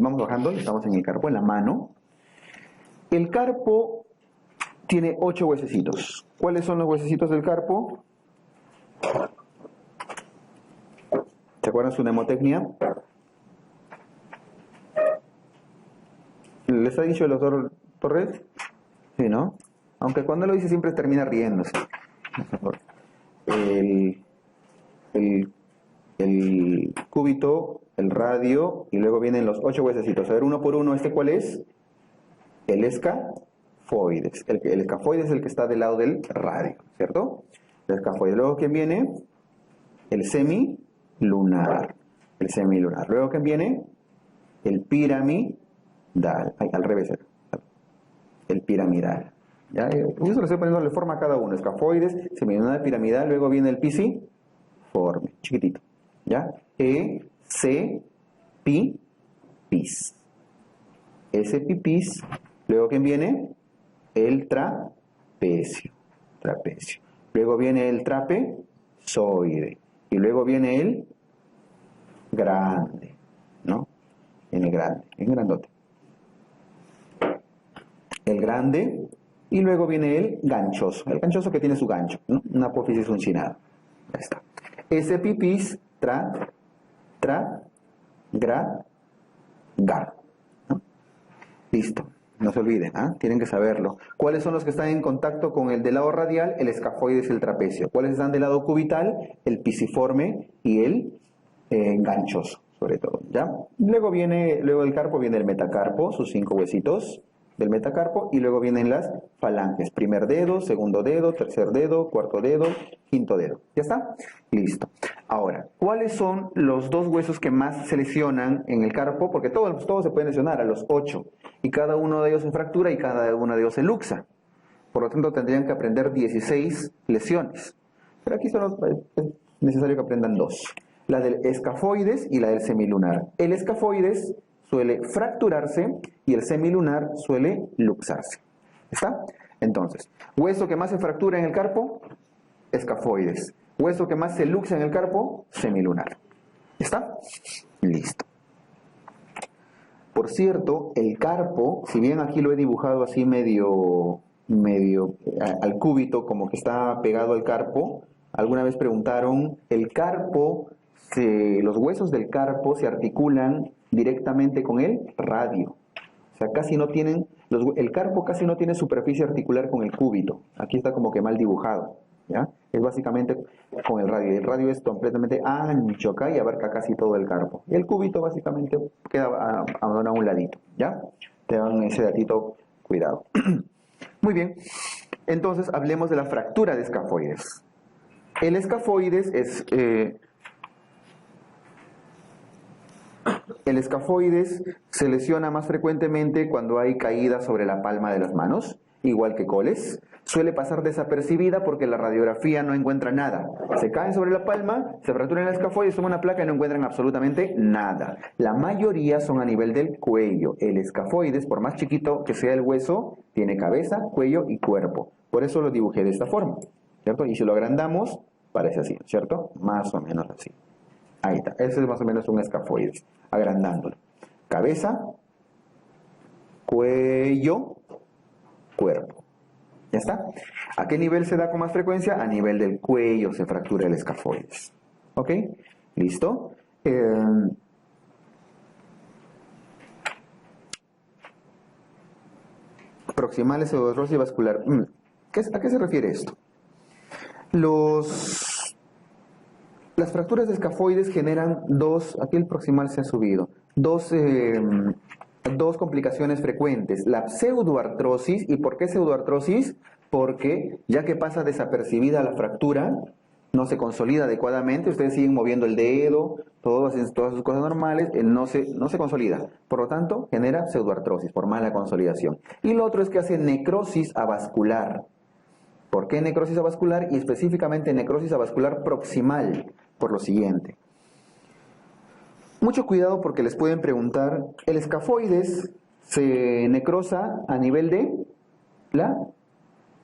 vamos bajando, estamos en el carpo, en la mano. El carpo tiene 8 huesecitos. ¿Cuáles son los huesecitos del carpo? ¿Se acuerdan su mnemotecnia? ¿Les ha dicho el doctor Torres? Sí, ¿no? Aunque cuando lo dice siempre termina riéndose. El cúbito, el radio, y luego vienen los 8 huesecitos. A ver, uno por uno, ¿este cuál es? El escafoides. El escafoides es el que está del lado del radio, ¿cierto? El escafoides. Luego, ¿quién viene? El semilunar. El semilunar. Luego, ¿quién viene? El piramidal. Ay, al revés. El piramidal. ¿Ya? Eso lo estoy poniendo de forma a cada uno. Escafoides, semilunar, piramidal. Luego viene el pisiforme. Chiquitito. ¿Ya? C, pi, pis. S, pi, pis. Luego, ¿quién viene? El trapecio. Trapecio. Luego viene el trapezoide. Y luego viene el grande. ¿No? En el grande. En grandote. El grande. Y luego viene el ganchoso. El ganchoso que tiene su gancho, ¿no? Una apófisis uncinada. Ya está. S, pi, pis, gra, ga. ¿No? Listo. No se olviden, ¿ah? Tienen que saberlo. ¿Cuáles son los que están en contacto con el del lado radial? El escafoides y el trapecio. ¿Cuáles están del lado cubital? El pisiforme y el ganchoso, sobre todo, ¿ya? Luego del carpo viene el metacarpo, sus 5 huesitos del metacarpo, y luego vienen las falanges. Primer dedo, segundo dedo, tercer dedo, cuarto dedo, quinto dedo. ¿Ya está? Listo. Ahora, ¿cuáles son los 2 huesos que más se lesionan en el carpo? Porque todos se pueden lesionar, a los 8. Y cada uno de ellos se fractura y cada uno de ellos se luxa. Por lo tanto, tendrían que aprender 16 lesiones. Pero aquí solo es necesario que aprendan 2. La del escafoides y la del semilunar. El escafoides suele fracturarse y el semilunar suele luxarse. ¿Está? Entonces, hueso que más se fractura en el carpo, escafoides. Hueso que más se luxa en el carpo, semilunar. ¿Está? Listo. Por cierto, el carpo, si bien aquí lo he dibujado así medio al cúbito, como que está pegado al carpo, alguna vez preguntaron, el carpo, los huesos del carpo se articulan directamente con el radio. O sea, casi no tienen, el carpo casi no tiene superficie articular con el cúbito. Aquí está como que mal dibujado, ¿ya? Es básicamente con el radio. El radio es completamente ancho acá y abarca casi todo el carpo. Y el cúbito básicamente queda abandonado a un ladito, ¿ya? Te dan ese datito, cuidado. Muy bien. Entonces, hablemos de la fractura de escafoides. El escafoides es... El escafoides se lesiona más frecuentemente cuando hay caída sobre la palma de las manos, igual que coles. Suele pasar desapercibida porque la radiografía no encuentra nada. Se caen sobre la palma, se fracturan el escafoides, toman una placa y no encuentran absolutamente nada. La mayoría son a nivel del cuello. El escafoides, por más chiquito que sea el hueso, tiene cabeza, cuello y cuerpo. Por eso lo dibujé de esta forma, ¿cierto? Y si lo agrandamos, parece así, ¿cierto? Más o menos así. Ahí está, ese es más o menos un escafoides, agrandándolo. Cabeza, cuello, cuerpo. ¿Ya está? ¿A qué nivel se da con más frecuencia? A nivel del cuello se fractura el escafoides. ¿Ok? ¿Listo? Proximales, pseudoartrosis vascular. ¿A qué se refiere esto? Las fracturas de escafoides generan aquí el proximal se ha subido, dos complicaciones frecuentes. La pseudoartrosis, ¿y por qué pseudoartrosis? Porque ya que pasa desapercibida la fractura, no se consolida adecuadamente, ustedes siguen moviendo el dedo, todas sus cosas normales, no se consolida. Por lo tanto, genera pseudoartrosis por mala consolidación. Y lo otro es que hace necrosis avascular. ¿Por qué necrosis avascular? Y específicamente necrosis avascular proximal, por lo siguiente. Mucho cuidado porque les pueden preguntar, el escafoides se necrosa a nivel de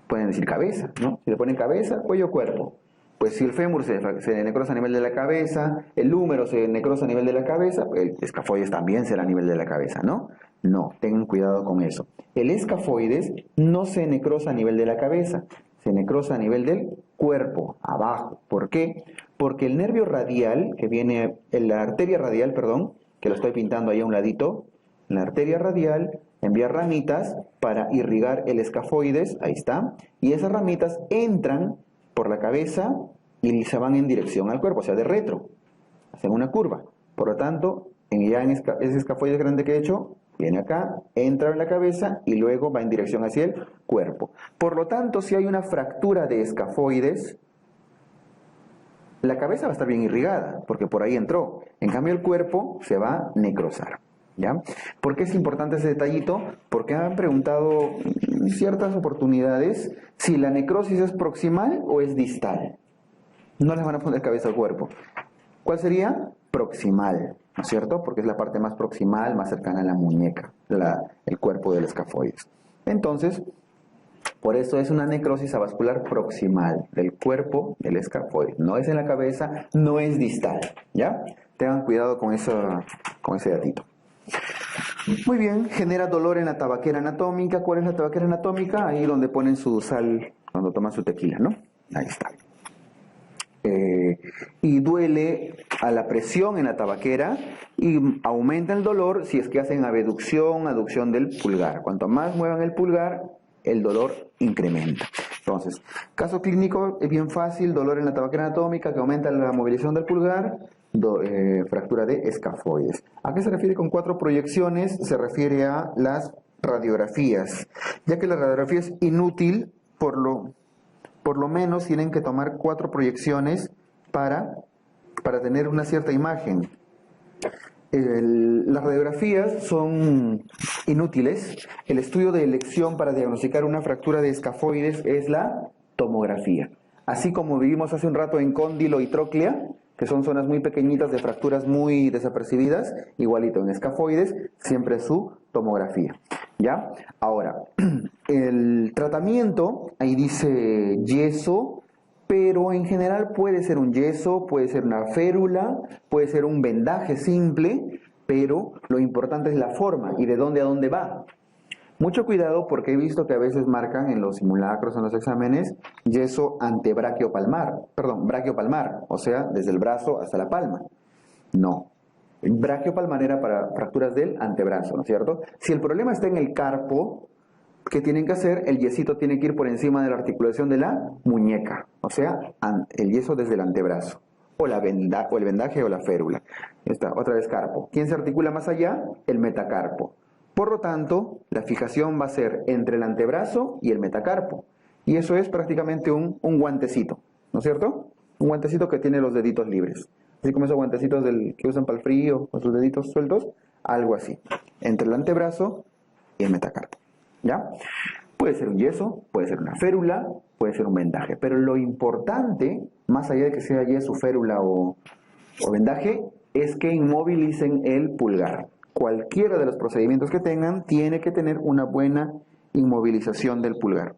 pueden decir cabeza, ¿no? Si le ponen cabeza, cuello, cuerpo. Pues si el fémur se necrosa a nivel de la cabeza, el húmero se necrosa a nivel de la cabeza, el escafoides también será a nivel de la cabeza, ¿no? No, tengan cuidado con eso. El escafoides no se necrosa a nivel de la cabeza, se necrosa a nivel del cuerpo, abajo. ¿Por qué? Porque el nervio radial, que viene, la arteria radial, perdón, que lo estoy pintando ahí a un ladito, la arteria radial envía ramitas para irrigar el escafoides, ahí está, y esas ramitas entran por la cabeza y se van en dirección al cuerpo, o sea, de retro, hacen una curva. Por lo tanto, ese escafoides grande que he hecho, viene acá, entra en la cabeza y luego va en dirección hacia el cuerpo. Por lo tanto, si hay una fractura de escafoides, la cabeza va a estar bien irrigada, porque por ahí entró. En cambio, el cuerpo se va a necrosar. ¿Ya? ¿Por qué es importante ese detallito? Porque han preguntado en ciertas oportunidades si la necrosis es proximal o es distal. No les van a poner cabeza al cuerpo. ¿Cuál sería? Proximal, ¿no es cierto? Porque es la parte más proximal, más cercana a la muñeca, el cuerpo del escafoides. Entonces, por eso es una necrosis avascular proximal del cuerpo del escafoides. No es en la cabeza, no es distal, ¿ya? Tengan cuidado con ese datito. Muy bien, genera dolor en la tabaquera anatómica. ¿Cuál es la tabaquera anatómica? Ahí donde ponen su sal cuando toman su tequila, ¿no? Ahí está. Y duele a la presión en la tabaquera y aumenta el dolor si es que hacen abducción, aducción del pulgar. Cuanto más muevan el pulgar, el dolor incrementa. Entonces, caso clínico es bien fácil, dolor en la tabaquera anatómica que aumenta la movilización del pulgar, fractura de escafoides. ¿A qué se refiere con 4 proyecciones? Se refiere a las radiografías, ya que la radiografía es inútil, por lo menos tienen que tomar 4 proyecciones para tener una cierta imagen. Las radiografías son inútiles. El estudio de elección para diagnosticar una fractura de escafoides es la tomografía. Así como vivimos hace un rato en cóndilo y tróclea, que son zonas muy pequeñitas de fracturas muy desapercibidas, igualito en escafoides, siempre su tomografía. ¿Ya? Ahora, el tratamiento, ahí dice yeso, pero en general puede ser un yeso, puede ser una férula, puede ser un vendaje simple, pero lo importante es la forma y de dónde a dónde va. Mucho cuidado porque he visto que a veces marcan en los simulacros, en los exámenes, yeso brachiopalmar, o sea, desde el brazo hasta la palma. No. Brachiopalmar era para fracturas del antebrazo, ¿no es cierto? Si el problema está en el carpo, ¿qué tienen que hacer? El yesito tiene que ir por encima de la articulación de la muñeca, o sea, el yeso desde el antebrazo, o el vendaje o la férula. Esta, otra vez carpo. ¿Quién se articula más allá? El metacarpo. Por lo tanto, la fijación va a ser entre el antebrazo y el metacarpo. Y eso es prácticamente un guantecito, ¿no es cierto? Un guantecito que tiene los deditos libres. Así como esos guantecitos que usan para el frío, con sus deditos sueltos, algo así. Entre el antebrazo y el metacarpo. ¿Ya? Puede ser un yeso, puede ser una férula, puede ser un vendaje. Pero lo importante, más allá de que sea yeso, férula o vendaje, es que inmovilicen el pulgar. Cualquiera de los procedimientos que tengan tiene que tener una buena inmovilización del pulgar.